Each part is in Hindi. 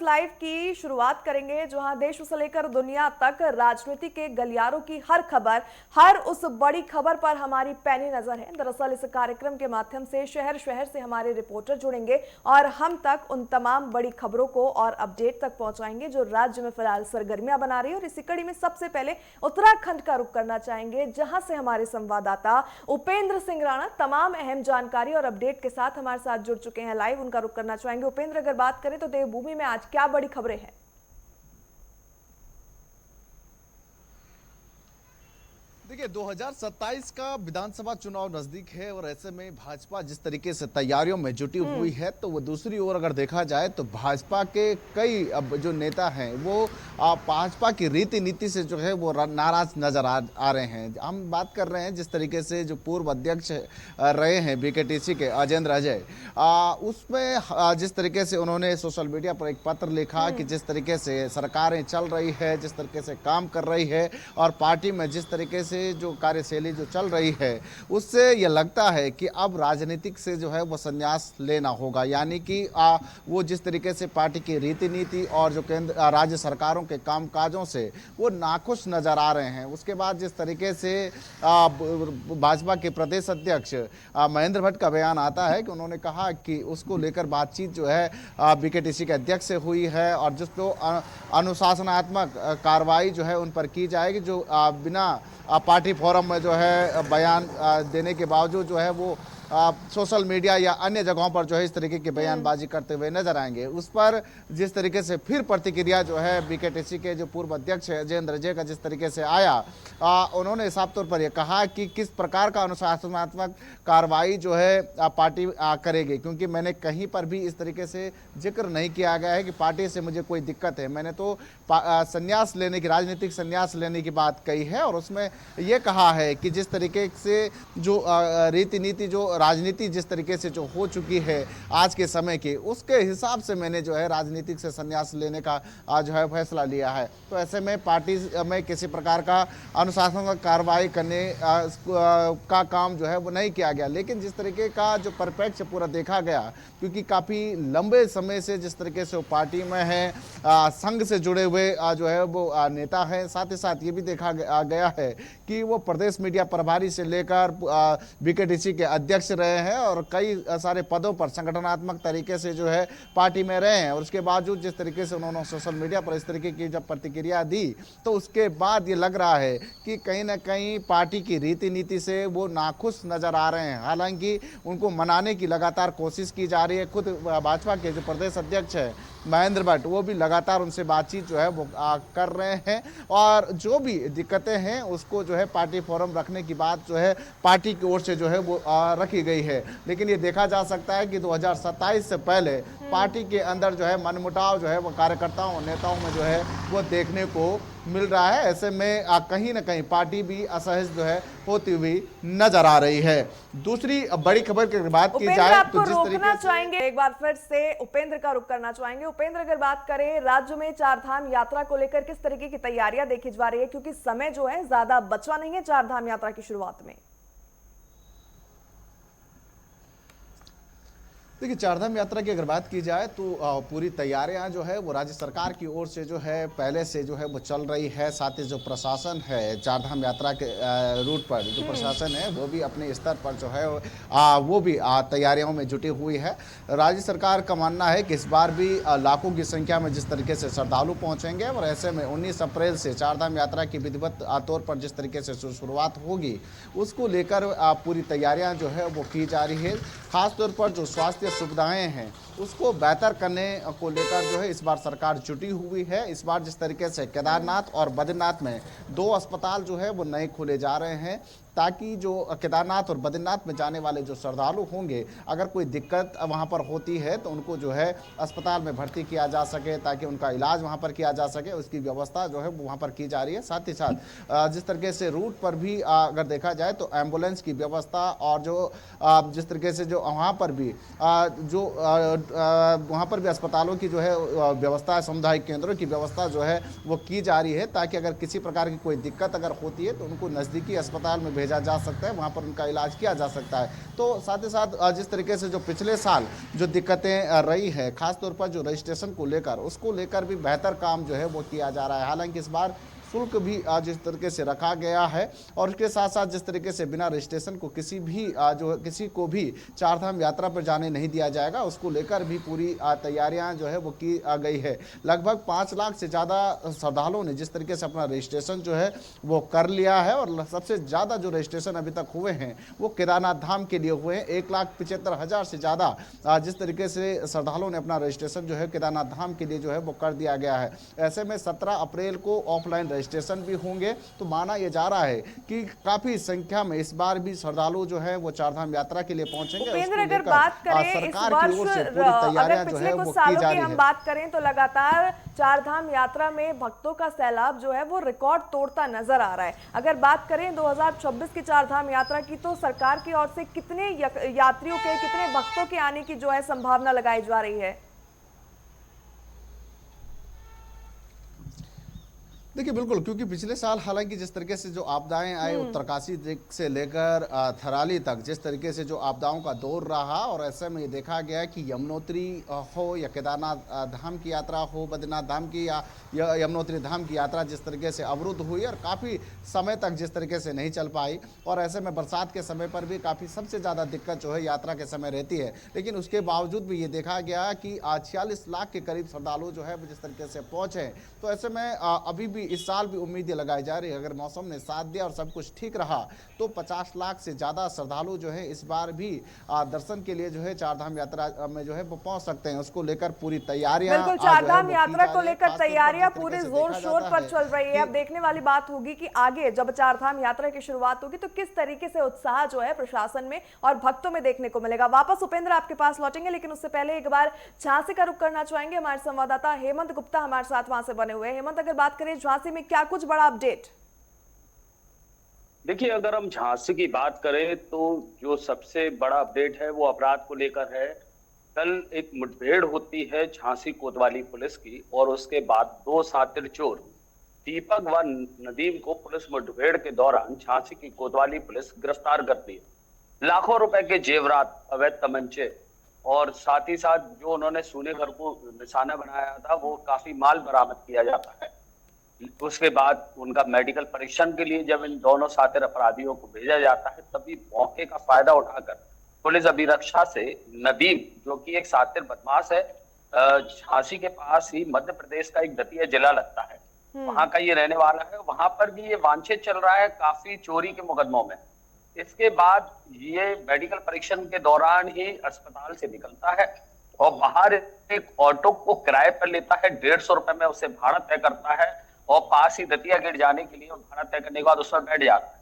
लाइव की शुरुआत करेंगे जहां देश से लेकर दुनिया तक राजनीति के गलियारों की हर खबर, हर उस बड़ी खबर पर हमारी पैनी नजर है। दरअसल इस कार्यक्रम के माध्यम से शहर शहर से हमारे रिपोर्टर जुड़ेंगे और हम तक उन तमाम बड़ी खबरों को और अपडेट तक पहुंचाएंगे जो राज्य में फिलहाल सरगर्मियां बना रही है। और इसी कड़ी में सबसे पहले उत्तराखंड का रुख करना चाहेंगे, जहां से हमारे संवाददाता उपेंद्र सिंह राणा तमाम अहम जानकारी और अपडेट के साथ हमारे साथ जुड़ चुके हैं। लाइव उनका रुख करना चाहेंगे। उपेंद्र, अगर बात करें तो देवभूमि में आज क्या बड़ी खबरें हैं? देखिए, 2027 का विधानसभा चुनाव नजदीक है और ऐसे में भाजपा जिस तरीके से तैयारियों में जुटी हुई है, तो वो दूसरी ओर अगर देखा जाए तो भाजपा के कई अब जो नेता हैं वो भाजपा की रीति नीति से जो है वो नाराज नजर आ रहे हैं। हम बात कर रहे हैं जिस तरीके से जो पूर्व अध्यक्ष रहे हैं बीकेटीसी के अजेंद्र अजय, उसमें जिस तरीके से उन्होंने सोशल मीडिया पर एक पत्र लिखा कि जिस तरीके से सरकारें चल रही है, जिस तरीके से काम कर रही है और पार्टी में जिस तरीके से जो कार्यशैली जो चल रही है, उससे यह लगता है कि अब राजनीतिक से जो है वो संन्यास लेना होगा। यानी कि वो जिस तरीके से पार्टी की रीति नीति और जो केंद्र राज्य सरकारों के कामकाजों से वो नाखुश नजर आ रहे हैं। उसके बाद जिस तरीके से भाजपा के प्रदेश अध्यक्ष महेंद्र भट्ट का बयान आता है कि उन्होंने कहा कि उसको लेकर बातचीत जो है बीकेटीसी के अध्यक्ष से हुई है और जिसको अनुशासनात्मक कार्रवाई जो है उन पर की जाएगी, जो बिना पार्टी फोरम में जो है बयान देने के बावजूद जो है वो सोशल मीडिया या अन्य जगहों पर जो है इस तरीके की बयानबाजी करते हुए नजर आएंगे। उस पर जिस तरीके से फिर प्रतिक्रिया जो है बीकेटीसी के जो पूर्व अध्यक्ष अजेंद्र अजय का जिस तरीके से आया, उन्होंने साफ तौर पर यह कहा कि किस प्रकार का अनुशासनात्मक कार्रवाई जो है पार्टी करेगी, क्योंकि मैंने कहीं पर भी इस तरीके से जिक्र नहीं किया गया है कि पार्टी से मुझे कोई दिक्कत है। मैंने तो संन्यास लेने की, राजनीतिक संन्यास लेने की बात कही है और उसमें यह कहा है कि जिस तरीके से जो रीति नीति, जो राजनीति जिस तरीके से जो हो चुकी है आज के समय की, उसके हिसाब से मैंने जो है राजनीतिक से संन्यास लेने का जो है फैसला लिया है। तो ऐसे में पार्टी में किसी प्रकार का अनुशासनात्मक कार्रवाई करने का काम जो है वो नहीं किया गया। लेकिन जिस तरीके का जो परिप्रेक्ष्य पूरा देखा गया, क्योंकि काफ़ी लंबे समय से जिस तरीके से वो पार्टी में है, संघ से जुड़े हुए जो है वो नेता हैं, साथ ही साथ ये भी देखा गया है कि वो प्रदेश मीडिया प्रभारी से लेकर बीकेटीसी के अध्यक्ष रहे हैं और कई सारे पदों पर संगठनात्मक तरीके से जो है पार्टी में रहे हैं। और उसके बावजूद जिस तरीके से उन्होंने सोशल मीडिया पर इस तरीके की जब प्रतिक्रिया दी, तो उसके बाद ये लग रहा है कि कहीं ना कहीं पार्टी की रीति नीति से वो नाखुश नजर आ रहे हैं। हालांकि उनको मनाने की लगातार कोशिश की जा रही है। खुद भाजपा के जो प्रदेश अध्यक्ष है महेंद्र भट्ट, वो भी लगातार उनसे बातचीत जो है वो कर रहे हैं और जो भी दिक्कतें हैं उसको जो है पार्टी फोरम रखने की बात जो है पार्टी की ओर से जो है वो रखी गई है। लेकिन ये देखा जा सकता है कि 2027 से पहले पार्टी के अंदर जो है मनमुटाव जो है वो कार्यकर्ताओं और नेताओं में जो है वो देखने को मिल रहा है। ऐसे में कहीं ना कहीं पार्टी भी असहज जो है होती हुई नजर आ रही है। दूसरी बड़ी खबर की बात की जाए तो जिस तरीके चाहेंगे एक बार फिर से उपेंद्र का रुख करना चाहेंगे। उपेंद्र, अगर बात करें राज्य में चार धाम यात्रा को लेकर किस तरीके की तैयारियां देखी जा रही है, क्योंकि समय जो है ज्यादा बचा नहीं है चार धाम यात्रा की शुरुआत में। देखिए, चारधाम यात्रा की अगर बात की जाए तो पूरी तैयारियां जो है वो राज्य सरकार की ओर से जो है पहले से जो है वो चल रही है। साथ ही जो प्रशासन है चारधाम यात्रा के रूट पर जो प्रशासन है वो भी अपने स्तर पर जो है वो भी तैयारियों में जुटी हुई है। राज्य सरकार का मानना है कि इस बार भी लाखों की संख्या में जिस तरीके से श्रद्धालु पहुंचेंगे और ऐसे में 19 अप्रैल से चारधाम यात्रा की विधिवत तौर पर जिस तरीके से शुरुआत होगी, उसको लेकर पूरी तैयारियां जो है वो की जा रही है। खासतौर पर जो स्वास्थ्य सुविधाएं हैं उसको बेहतर करने को लेकर जो है इस बार सरकार जुटी हुई है। इस बार जिस तरीके से केदारनाथ और बद्रीनाथ में 2 अस्पताल जो है वो नए खोले जा रहे हैं, ताकि जो केदारनाथ और बद्रीनाथ में जाने वाले जो श्रद्धालु होंगे, अगर कोई दिक्कत वहां पर होती है तो उनको जो है अस्पताल में भर्ती किया जा सके, ताकि उनका इलाज वहां पर किया जा सके। उसकी व्यवस्था जो है वहां पर की जा रही है। साथ ही साथ जिस तरीके से रूट पर भी अगर देखा जाए तो एम्बुलेंस की व्यवस्था और जो जिस तरीके से जो वहाँ पर भी जो वहाँ पर भी अस्पतालों की जो है व्यवस्था है, सामुदायिक केंद्रों की व्यवस्था जो है वो की जा रही है, ताकि अगर किसी प्रकार की कोई दिक्कत अगर होती है तो उनको नज़दीकी अस्पताल में भेजा जा सकता है, वहाँ पर उनका इलाज किया जा सकता है। तो साथ ही साथ जिस तरीके से जो पिछले साल जो दिक्कतें रही है, खासतौर पर जो रजिस्ट्रेशन को लेकर, उसको लेकर भी बेहतर काम जो है वो किया जा रहा है। हालांकि इस बार शुल्क भी जिस तरीके से रखा गया है, और उसके साथ साथ जिस तरीके से बिना रजिस्ट्रेशन को किसी भी जो किसी को भी चारधाम यात्रा पर जाने नहीं दिया जाएगा, उसको लेकर भी पूरी तैयारियां जो है वो की गई है। लगभग 5 लाख से ज़्यादा श्रद्धालुओं ने जिस तरीके से अपना रजिस्ट्रेशन जो है वो कर लिया है, और सबसे ज़्यादा जो रजिस्ट्रेशन अभी तक हुए हैं वो केदारनाथ धाम के लिए हुए हैं। 1,75,000 से ज़्यादा जिस तरीके से श्रद्धालुओं ने अपना रजिस्ट्रेशन जो है केदारनाथ धाम के लिए जो है वो कर दिया गया है। ऐसे में 17 अप्रैल को ऑफलाइन रजिस्ट्रेशन भी होंगे, तो माना यह जा रहा है कि काफी संख्या में इस बार भी श्रद्धालु जो है वो चारधाम यात्रा के लिए पहुंचेंगे। उपेंद्र, अगर बात करें इस वर्ष, अगर पिछले कुछ सालों की हम बात करें तो लगातार चारधाम यात्रा में भक्तों का सैलाब जो है वो रिकॉर्ड तोड़ता नजर आ रहा है। अगर बात करें 2026 की चारधाम यात्रा की, तो सरकार की ओर से कितने यात्रियों के, कितने भक्तों के आने की जो है संभावना लगाई जा रही है? देखिए बिल्कुल, क्योंकि पिछले साल हालांकि जिस तरीके से जो आपदाएं आई, उत्तरकाशी से लेकर थराली तक जिस तरीके से जो आपदाओं का दौर रहा, और ऐसे में ये देखा गया कि यमुनोत्री हो या केदारनाथ धाम की यात्रा हो, बद्रीनाथ धाम की या यमुनोत्री धाम की यात्रा जिस तरीके से अवरुद्ध हुई और काफ़ी समय तक जिस तरीके से नहीं चल पाई, और ऐसे में बरसात के समय पर भी काफ़ी सबसे ज़्यादा दिक्कत जो है यात्रा के समय रहती है। लेकिन उसके बावजूद भी ये देखा गया कि 46 लाख के करीब श्रद्धालु जो है वो जिस तरीके से पहुँचे, तो ऐसे में अभी भी इस साल भी उम्मीदें लगाई जा रही है, अगर मौसम ने साथ दिया और सब कुछ ठीक रहा तो 50 लाख से ज़्यादा श्रद्धालु जो है इस बार भी दर्शन के लिए जो है चारधाम यात्रा में जो है वो पहुंच सकते हैं। उसको लेकर पूरी तैयारियां, बिल्कुल चारधाम यात्रा को लेकर तैयारियां पूरे जोर शोर पर चल रही है। अब देखने वाली बात होगी कि आगे जब चारधाम यात्रा की शुरुआत होगी तो किस तरीके से उत्साह जो है प्रशासन में और भक्तों में देखने को मिलेगा। वापस उपेंद्र आपके पास लौटेंगे, लेकिन उससे पहले एक बार झांसी का रुख करना चाहेंगे। हमारे संवाददाता हेमंत गुप्ता हमारे साथ वहां से बने हुए हैं। हेमंत, अगर बात करें झांसी में क्या कुछ बड़ा अपडेट? देखिए, अगर हम झांसी की बात करें तो जो सबसे बड़ा अपडेट है वो अपराध को लेकर है। कल एक मुठभेड़ होती है झांसी कोतवाली पुलिस की, और उसके बाद 2 शातिर चोर दीपक व नदीम को पुलिस मुठभेड़ के दौरान झांसी की कोतवाली पुलिस गिरफ्तार करती है। लाखों रुपए के जेवरात, अवैध तमंचे और साथ ही साथ जो उन्होंने सोने घर को निशाना बनाया था वो काफी माल बरामद किया जाता है। उसके बाद उनका मेडिकल परीक्षण के लिए जब इन दोनों शातिर अपराधियों को भेजा जाता है, तभी मौके का फायदा उठाकर पुलिस अभिरक्षा से नदीम, जो कि एक शातिर बदमाश है, झांसी के पास ही मध्य प्रदेश का एक दतिया जिला लगता है, वहां का ये रहने वाला है। वहां पर भी ये वांछित चल रहा है काफी चोरी के मुकदमों में। इसके बाद ये मेडिकल परीक्षण के दौरान ही अस्पताल से निकलता है और बाहर एक ऑटो को किराए पर लेता है। 150 रुपए में उसे भाड़ा तय करता है और पास ही दतिया गेट जाने के लिए भाड़ा तय करने के बाद उसमें बैठ जाता है।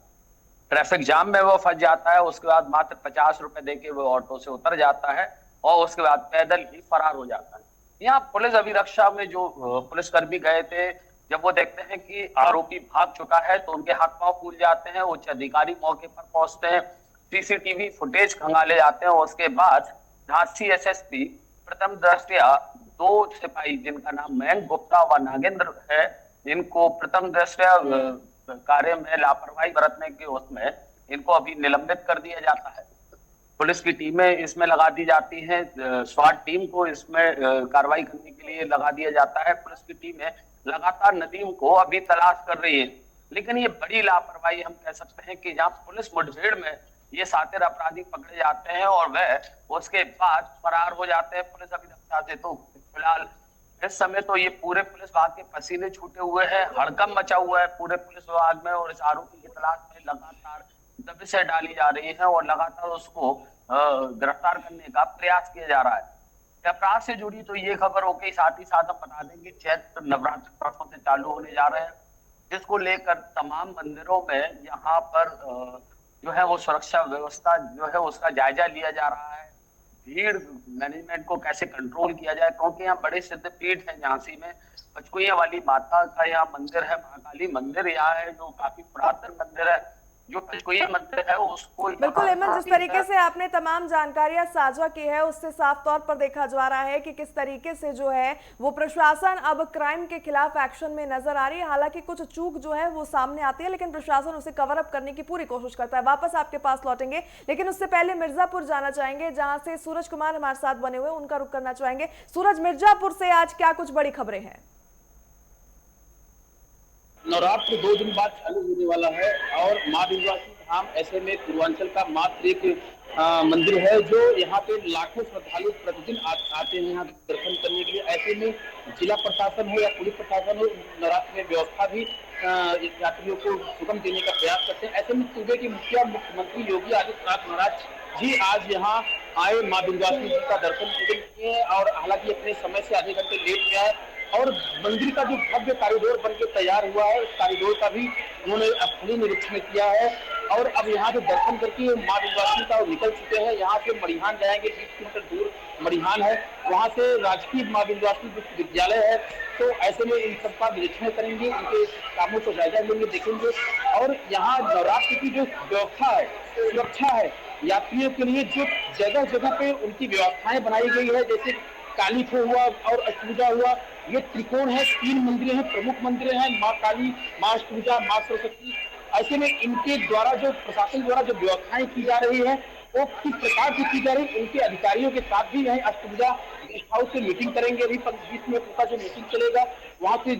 ट्रैफिक जाम में वो फंस जाता है। उसके बाद मात्र 50 रुपए देके वो ऑटो से उतर जाता है और उसके बाद पैदल ही फरार हो जाता है। यहाँ पुलिस अभिरक्षा में जो पुलिसकर्मी गए थे, जब वो देखते हैं कि आरोपी भाग चुका है तो उनके हाथ पांव फूल जाते हैं। उच्च अधिकारी मौके पर पहुंचते हैं, सीसीटीवी फुटेज खंगाले जाते हैं। उसके बाद झांसी एसएसपी प्रथम दृष्टया 2 सिपाही जिनका नाम मयंक गुप्ता व नागेंद्र है, इनको प्रथम दृष्टया कार्य में लापरवाही बरतने के उसमें इनको अभी निलंबित कर दिया जाता है। पुलिस की टीमें इसमें लगा दी जाती हैं, स्वाट टीम को इसमें कार्रवाई करने के लिए लगा दिया जाता है। पुलिस की टीमें लगातार नदीम को अभी तलाश कर रही है, लेकिन ये बड़ी लापरवाही हम कह सकते हैं कि जहां पुलिस मुठभेड़ में ये शातिर अपराधी पकड़े जाते हैं और वह उसके बाद फरार हो जाते हैं पुलिस अभिरक्षा से। तो फिलहाल इस समय तो ये पूरे पुलिस विभाग के पसीने छूटे हुए हैं, हड़कंप मचा हुआ है पूरे पुलिस विभाग में, और इस आरोपी की तलाश में लगातार दबिशें डाली जा रही है और लगातार उसको गिरफ्तार करने का प्रयास किया जा रहा है। अपराध से जुड़ी तो ये खबर हो गई, साथ ही साथ हम बता दें कि चैत्र नवरात्र परसों से चालू होने जा रहे हैं, जिसको लेकर तमाम मंदिरों में यहाँ पर जो है वो सुरक्षा व्यवस्था जो है उसका जायजा लिया जा रहा है। भीड़ मैनेजमेंट को कैसे कंट्रोल किया जाए, क्योंकि यहाँ बड़े सिद्ध पीठ है झांसी में। पचकुइया वाली माता का यहाँ मंदिर है, महाकाली मंदिर यहाँ है जो काफी पुरातन मंदिर है। जो पंचकुला मंदिर है उसको बिल्कुल हेमंत, जिस तरीके से आपने तमाम जानकारियां साझा की है उससे साफ तौर पर देखा जा रहा है कि किस तरीके से जो है वो प्रशासन अब क्राइम के खिलाफ एक्शन में नजर आ रही है। हालांकि कुछ चूक जो है वो सामने आती है लेकिन प्रशासन उसे कवर अप करने की पूरी कोशिश करता है। वापस आपके पास लौटेंगे लेकिन उससे पहले मिर्जापुर जाना चाहेंगे जहां से सूरज कुमार हमारे साथ बने हुए, उनका रुख करना चाहेंगे। सूरज, मिर्जापुर से आज क्या कुछ बड़ी खबरें हैं? नवरात्र 2 दिन बाद चालू होने वाला है और मां विंध्यवासिनी धाम ऐसे में पूर्वांचल का मात्र एक मंदिर है जो यहाँ पे लाखों श्रद्धालु प्रतिदिन आते हैं यहाँ दर्शन करने के लिए। ऐसे में जिला प्रशासन हो या पुलिस प्रशासन हो, नवरात्र में व्यवस्था भी यात्रियों को सुगम देने का प्रयास करते हैं। ऐसे में सूबे के मुख्यमंत्री योगी आदित्यनाथ महाराज जी आज यहाँ आए, मां विंध्यवासिनी जी का दर्शन पूजन किए और हालांकि अपने समय से आधे घंटे लेट में आए और मंदिर का जो भव्य कॉरिडोर बनकर तैयार हुआ है उस कॉरिडोर का भी उन्होंने स्थलीय निरीक्षण किया है और अब यहाँ से दर्शन करके मां विंध्यवासिनी का निकल चुके हैं। यहाँ से मड़िहान जाएंगे, 20 किलोमीटर दूर मड़िहान है, वहाँ से राजकीय मां विंध्यवासिनी विश्वविद्यालय है। तो ऐसे में इन सबका निरीक्षण करेंगे, इनके कामों को जायजा लेंगे, देखेंगे। और यहाँ नवरात्र की जो व्यवस्था है, सुरक्षा है, यात्रियों के लिए जो जगह जगह पे उनकी व्यवस्थाएं बनाई गई है, जैसे काली खो हुआ और अष्टभुजा हुआ, ये त्रिकोण है, 3 मंदिरें हैं, प्रमुख मंदिरें हैं, माँ काली, माँ अष्टभुजा, माँ सरस्वती। ऐसे में इनके द्वारा जो प्रशासन द्वारा जो व्यवस्थाएं की जा रही है वो किस प्रकार से की जा रही है, उनके अधिकारियों के साथ भी यही अष्टभुजा गेस्ट हाउस से मीटिंग करेंगे। अभी 20 मिनट का जो मीटिंग चलेगा वहाँ से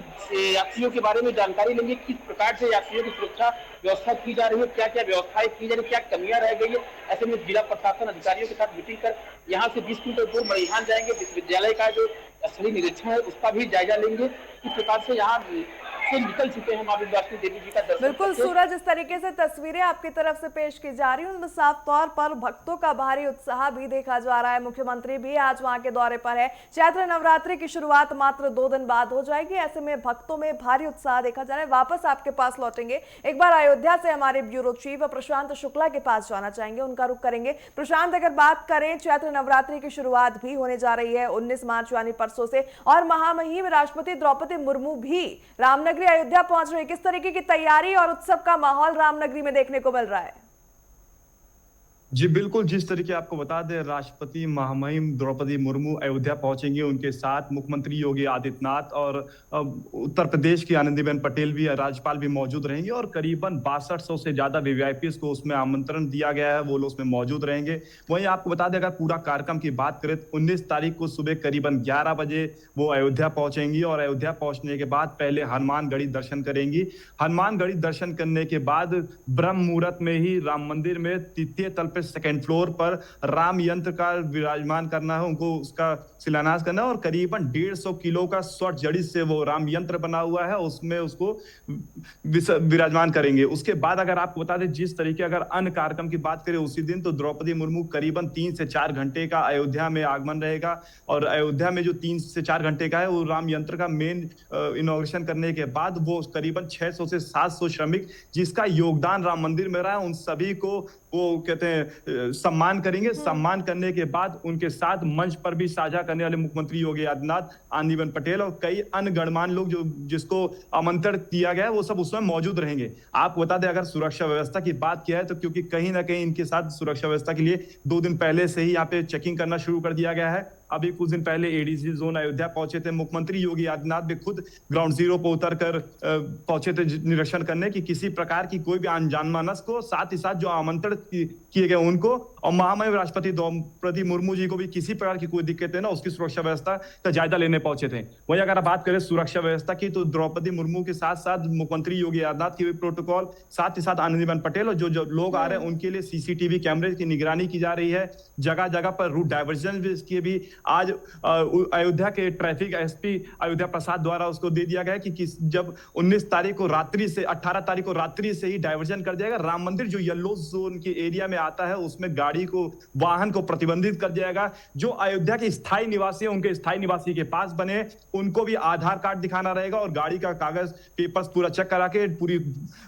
यात्रियों के बारे में जानकारी लेंगे, किस प्रकार से यात्रियों की सुरक्षा व्यवस्था की जा रही है, क्या क्या व्यवस्थाएं की जा रही है, क्या कमियां रह गई है। ऐसे में जिला प्रशासन अधिकारियों के साथ मीटिंग कर यहाँ से 20 किलोमीटर दूर मड़िहान जाएंगे, विश्वविद्यालय का जो स्थलीय निरीक्षण है उसका भी जायजा लेंगे। किस प्रकार से यहाँ से निकल चुके हैं मां विंध्यवासिनी देवी जी का दर्शन। बिल्कुल सूरज, इस तरीके से तस्वीरें आपकी तरफ से पेश की जा रही हैं उनमें साफ तौर पर भक्तों का भारी उत्साह भी देखा जा रहा है। मुख्यमंत्री भी आज वहां के दौरे पर है। चैत्र नवरात्रि की शुरुआत मात्र 2 दिन बाद हो जाएगी, ऐसे में भक्तों में भारी उत्साह देखा जा रहा है। वापस आपके पास लौटेंगे, एक बार अयोध्या से हमारे ब्यूरो चीफ प्रशांत शुक्ला के पास जाना चाहेंगे, उनका रुख करेंगे। प्रशांत, अगर बात करें चैत्र नवरात्रि की शुरुआत भी होने जा रही है 19 मार्च यानी परसों से, और महामहिम राष्ट्रपति द्रौपदी मुर्मू भी रामनगरी अयोध्या पहुंच रहे हैं। किस तरीके की तैयारी और उत्सव का माहौल रामनगरी में देखने को मिल रहा है? जी बिल्कुल, जिस तरीके आपको बता दें, राष्ट्रपति महामहिम द्रौपदी मुर्मू अयोध्या पहुंचेंगे, उनके साथ मुख्यमंत्री योगी आदित्यनाथ और उत्तर प्रदेश की आनंदीबेन पटेल भी, राज्यपाल भी मौजूद रहेंगे और करीबन 6200 से ज्यादा वीवीआईपी को उसमें आमंत्रण दिया गया है, वो लोग उसमें मौजूद रहेंगे। वहीं आपको बता दें, अगर पूरा कार्यक्रम की बात करें तो 19 तारीख को सुबह करीबन 11 बजे वो अयोध्या पहुंचेंगी और अयोध्या पहुंचने के बाद पहले हनुमानगढ़ी दर्शन करेंगी। हनुमानगढ़ी दर्शन करने के बाद ब्रह्म मुहूर्त में ही राम मंदिर में तृतीय तल पे 2nd फ्लोर पर राम यंत्र का विराजमान करना है, उनको उसका शिलान्यास करना है और करीबन 150 किलो का स्वर्ण जड़ी से वो राम यंत्र बना हुआ है, उसमें उसको विराजमान करेंगे। उसके बाद अगर आपको बता दें, जिस तरीके अगर अन्य कार्यक्रम की बात करें उसी दिन, तो द्रौपदी मुर्मू करीबन 3 से 4 घंटे का अयोध्या में आगमन रहेगा और अयोध्या में जो 3 से 4 घंटे का है वो राम यंत्र का मेन इनॉग्रेशन करने के बाद वो करीबन 600 से 700 श्रमिक जिसका योगदान राम मंदिर में रहा है उन सभी को वो कहते हैं सम्मान करेंगे। सम्मान करने के बाद उनके साथ मंच पर भी साझा करने वाले मुख्यमंत्री योगी आदित्यनाथ, आनंदीबेन पटेल और कई अन्य गणमान्य लोग जो जिसको आमंत्रण दिया गया है वो सब उसमें मौजूद रहेंगे। आप बता दें, अगर सुरक्षा व्यवस्था की बात किया है तो क्योंकि कहीं ना कहीं इनके साथ सुरक्षा व्यवस्था के लिए 2 दिन पहले से ही यहाँ पे चेकिंग करना शुरू कर दिया गया है। अभी कुछ दिन पहले एडीसी जोन अयोध्या पहुंचे थे, मुख्यमंत्री योगी आदित्यनाथ भी खुद ग्राउंड जीरो पर उतर कर पहुंचे थे निरीक्षण करने की किसी प्रकार की कोई भी अनजान मानस को, साथ ही साथ जो आमंत्रण किए गए उनको और महामहिम राष्ट्रपति द्रौपदी मुर्मू जी को भी किसी प्रकार की कोई दिक्कत है ना, उसकी सुरक्षा व्यवस्था का जायजा लेने पहुंचे थे। वहीं अगर बात करें सुरक्षा व्यवस्था की तो द्रौपदी मुर्मू के साथ साथ मुख्यमंत्री योगी आदित्यनाथ की भी प्रोटोकॉल, साथ ही साथ आनंदीबेन पटेल और जो लोग आ रहे हैं उनके लिए सीसीटीवी कैमरे की निगरानी की जा रही है। जगह जगह पर रूट डाइवर्जन के भी आज अयोध्या के ट्रैफिक एसपी अयोध्या प्रसाद द्वारा उसको दे दिया गया है कि जब 19 तारीख को रात्रि से 18 तारीख को रात्रि से ही डाइवर्जन कर दिया गया। राम मंदिर जो येलो जोन के एरिया में आता है उसमें गाड़ी गाड़ी को, वाहन को प्रतिबंधित कर दिया जाएगा। जो अयोध्या के स्थायी निवासी है, उनके स्थायी निवासी के पास बने, उनको भी आधार कार्ड दिखाना रहेगा और गाड़ी का कागज पेपर्स पूरा चेक करा के, पूरी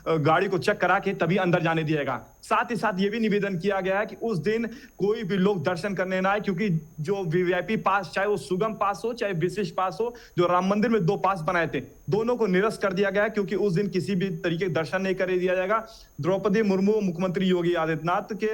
गाड़ी को चेक करा के तभी अंदर जाने दिया जाएगा। साथ ही साथ ये भी निवेदन किया गया है कि उस दिन कोई भी लोग दर्शन करने ना आए, क्योंकि जो वीवीआईपी पास, चाहे वो सुगम पास हो चाहे विशेष पास हो, जो राम मंदिर में 2 पास बनाए थे, दोनों को निरस्त कर दिया गया है, क्योंकि उस दिन किसी भी तरीके दर्शन नहीं करे दिया जाएगा। द्रौपदी मुर्मू, मुख्यमंत्री योगी आदित्यनाथ के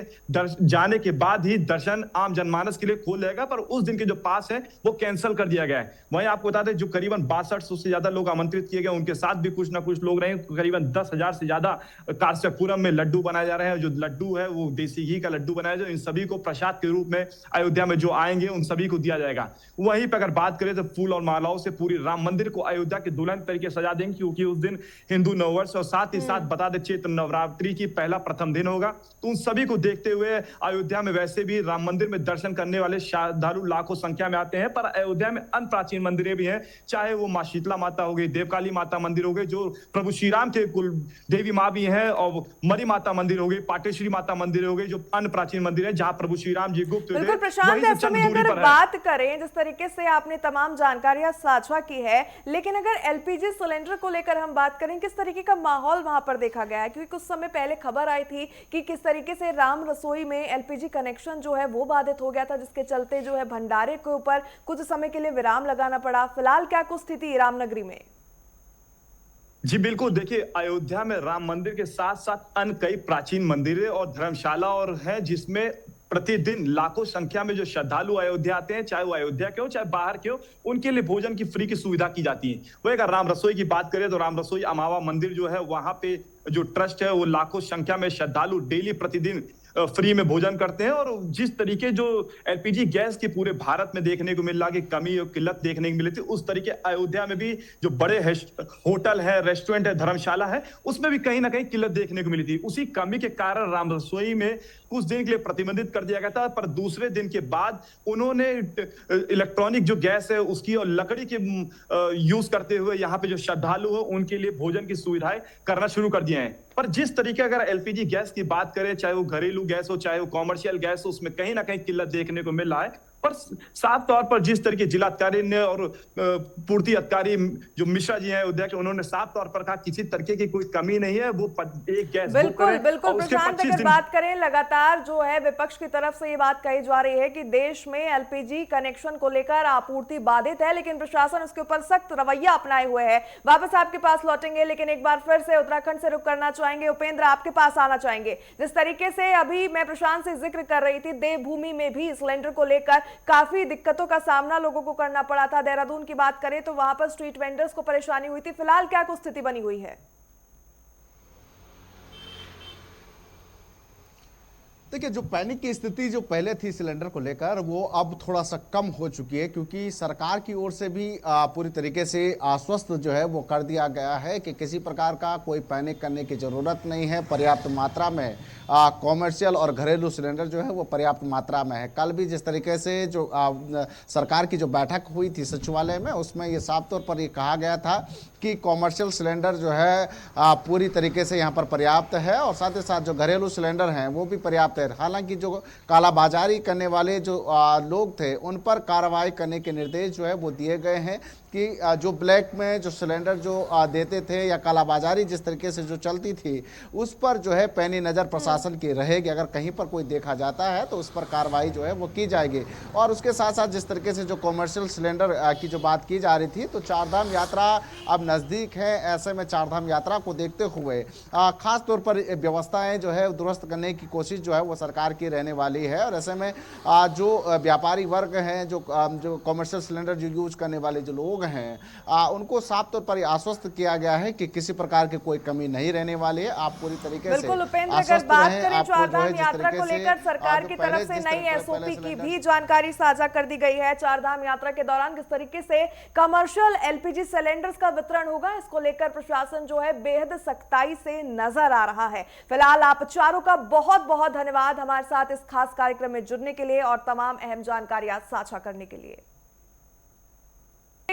जाने के बाद ही दर्शन आम जनमानस के लिए खोल जाएगा, पर उस दिन के जो पास है वो कैंसिल कर दिया गया है। वहीं आपको बता दें, जो करीबन 6200 से ज्यादा लोग आमंत्रित किए गए, उनके साथ भी कुछ ना कुछ लोग रहे। करीबन 10,000 से ज्यादा कांस्यपुरम में लड्डू बनाए जा रहे हैं। जो लड्डू है वो देसी घी का लड्डू बनाया जाए, इन सभी को प्रसाद के रूप में अयोध्या में जो आएंगे उन सभी को दिया जाएगा। वहीं पर अगर बात करें तो फूल और मालाओं से पूरी राम मंदिर को अयोध्या के दुल्हन तरीके सजा देंगे, क्योंकि उस दिन हिंदू नववर्ष और साथ ही साथ बता दें चैत्र नवरात्रि की पहला प्रथम दिन होगा। तो उन सभी को देखते हुए अयोध्या में वैसे भी राम मंदिर में दर्शन करने वाले श्रद्धालु लाखों संख्या में आते हैं, पर अयोध्या में अन्य प्राचीन मंदिरें भी हैं, चाहे वो माँ शीतला माता हो गई, देवकाली माता मंदिर हो गए, जो प्रभु श्री राम के कुल देवी माँ भी हैं, और मरी माता मंदिर हो गई, पाटेश्वरी माता मंदिर हो गई, जो अन्य प्राचीन मंदिर है जहां प्रभु श्री राम जी गुप्त बिल्कुल प्रशांत, ऐसे में अगर बात करें, जिस तरीके से आपने तमाम जानकारियां साझा की है, लेकिन अगर एलपीजी सिलेंडर को लेकर हम बात करें, किस तरीके का माहौल वहां पर देखा गया है? क्योंकि कुछ समय पहले खबर आई थी कि किस तरीके से राम रसोई में एलपीजी कनेक्शन जो है वो बाधित हो गया था, जिसके चलते जो है भंडारे के ऊपर कुछ समय के लिए विराम लगाना पड़ा। फिलहाल क्या कुछ स्थिति रामनगरी में? जी बिल्कुल, देखिए अयोध्या में राम मंदिर के साथ साथ अन्य कई प्राचीन मंदिरें और धर्मशाला और हैं, जिसमें प्रतिदिन लाखों संख्या में जो श्रद्धालु अयोध्या आते हैं, चाहे वो अयोध्या के हो चाहे बाहर के हो, उनके लिए भोजन की फ्री की सुविधा की जाती है। वही अगर राम रसोई की बात करें तो राम रसोई अमावा मंदिर जो है, वहां पे जो ट्रस्ट है वो लाखों संख्या में श्रद्धालु डेली प्रतिदिन फ्री में भोजन करते हैं। और जिस तरीके जो एलपीजी गैस के पूरे भारत में देखने को मिल रहा कि कमी और किल्लत देखने को मिली थी, उस तरीके अयोध्या में भी जो बड़े होटल है, रेस्टोरेंट है, धर्मशाला है, उसमें भी कहीं ना कहीं किल्लत देखने को मिली थी। उसी कमी के कारण राम रसोई में कुछ दिन के लिए प्रतिबंधित कर दिया गया था, पर दूसरे दिन के बाद उन्होंने इलेक्ट्रॉनिक जो गैस है उसकी और लकड़ी के यूज करते हुए यहाँ पे जो श्रद्धालु है उनके लिए भोजन की सुविधाएं करना शुरू कर दिए हैं। पर जिस तरीके अगर एलपीजी गैस की बात करें, चाहे वो घरेलू गैस हो चाहे वो कॉमर्शियल गैस हो, उसमें कहीं ना कहीं किल्लत देखने को मिल रहा है। पर साफ तौर पर जिस तरीके जिलाधिकारी ने और पूर्ति अधिकारी जो मिश्रा जी हैं अयोध्या के, उन्होंने साफ तौर पर कहा किसी तरीके की कोई कमी नहीं है, वो एक गैस बिल्कुल बिल्कुल प्रशांत, अगर बात करें लगातार जो है विपक्ष की तरफ से ये बात कही जा रही है कि देश में एलपीजी कनेक्शन को लेकर आपूर्ति बाधित है, लेकिन प्रशासन उसके ऊपर सख्त रवैया अपनाए हुए है। वापस आपके पास लौटेंगे, लेकिन एक बार फिर से उत्तराखंड से रुख करना चाहेंगे। उपेंद्र, आपके पास आना चाहेंगे। जिस तरीके से अभी मैं प्रशांत से जिक्र कर रही थी, देवभूमि में भी सिलेंडर को लेकर काफी दिक्कतों का सामना लोगों को करना पड़ा था। देहरादून की बात करें तो वहां पर स्ट्रीट वेंडर्स को परेशानी हुई थी। फिलहाल क्या कुछ स्थिति बनी हुई है? देखिए, जो पैनिक की स्थिति जो पहले थी सिलेंडर को लेकर, वो अब थोड़ा सा कम हो चुकी है, क्योंकि सरकार की ओर से भी पूरी तरीके से आश्वस्त जो है वो कर दिया गया है कि किसी प्रकार का कोई पैनिक करने की ज़रूरत नहीं है। पर्याप्त मात्रा में कॉमर्शियल और घरेलू सिलेंडर जो है वो पर्याप्त मात्रा में है। कल भी जिस तरीके से जो सरकार की जो बैठक हुई थी सचिवालय में, उसमें ये साफ तौर पर ये कहा गया था कि कॉमर्शियल सिलेंडर जो है पूरी तरीके से यहाँ पर पर्याप्त है, और साथ ही साथ जो घरेलू सिलेंडर हैं वो भी पर्याप्त है। हालांकि जो कालाबाजारी करने वाले जो लोग थे उन पर कार्रवाई करने के निर्देश जो है वो दिए गए हैं कि जो ब्लैक में जो सिलेंडर जो देते थे या कालाबाजारी जिस तरीके से जो चलती थी, उस पर जो है पैनी नज़र प्रशासन की रहेगी। अगर कहीं पर कोई देखा जाता है तो उस पर कार्रवाई जो है वो की जाएगी। और उसके साथ साथ जिस तरीके से जो कॉमर्शियल सिलेंडर की जो बात की जा रही थी, तो चारधाम यात्रा अब नज़दीक है। ऐसे में चारधाम यात्रा को देखते हुए खास तौर पर व्यवस्थाएं जो है दुरुस्त करने की कोशिश जो है वो सरकार की रहने वाली है। और ऐसे में जो व्यापारी वर्ग हैं, जो कॉमर्शियल सिलेंडर जो यूज करने वाले जो लोग हैं, उनको साफ तौर पर आश्वस्त किया गया है कि किसी प्रकार की कोई कमी नहीं रहने वाली है। आप पूरी तरीके से बिल्कुल उपेंद्र, अगर बात करें चारधाम यात्रा को लेकर सरकार की तरफ से नई एसओपी की भी जानकारी साझा कर दी गई है। चारधाम यात्रा के दौरान किस तरीके से कमर्शियल एलपीजी सिलेंडर्स का वितरण होगा, इसको लेकर प्रशासन जो है बेहद सख्ताई से नजर आ रहा है। फिलहाल आप चारों का बहुत बहुत धन्यवाद हमारे साथ इस खास कार्यक्रम में जुड़ने के लिए और तमाम अहम जानकारियां साझा करने के लिए।